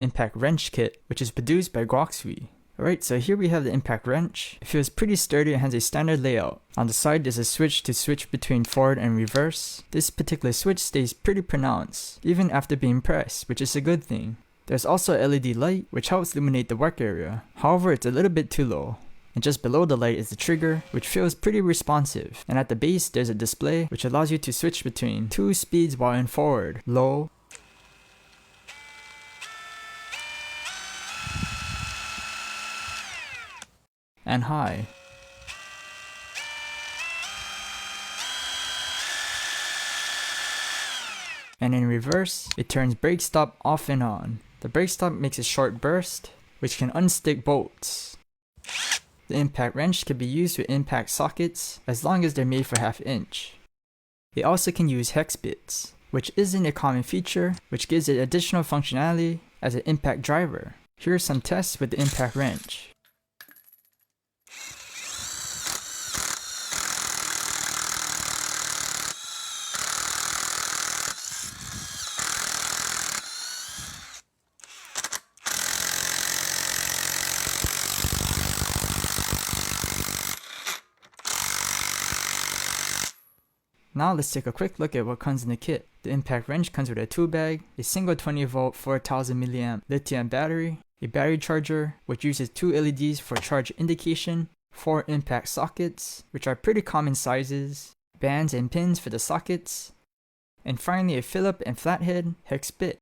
impact wrench kit, which is produced by GOXAWEE. Alright, so here we have the impact wrench. It feels pretty sturdy and has a standard layout. On the side there's a switch to switch between forward and reverse. This particular switch stays pretty pronounced, even after being pressed, which is a good thing. There's also a LED light, which helps illuminate the work area. However, it's a little bit too low. And just below the light is the trigger, which feels pretty responsive. And at the base there's a display, which allows you to switch between 2 speeds while in forward, low, and high. And in reverse, it turns brake stop off and on. The brake stop makes a short burst, which can unstick bolts. The impact wrench can be used with impact sockets as long as they're made for 1/2 inch. It also can use hex bits, which isn't a common feature, which gives it additional functionality as an impact driver. Here are some tests with the impact wrench. Now let's take a quick look at what comes in the kit. The impact wrench comes with a tool bag, a single 20V 4000 mAh lithium battery, a battery charger which uses 2 LEDs for charge indication, 4 impact sockets which are pretty common sizes, bands and pins for the sockets, and finally a Phillip and flathead hex bit.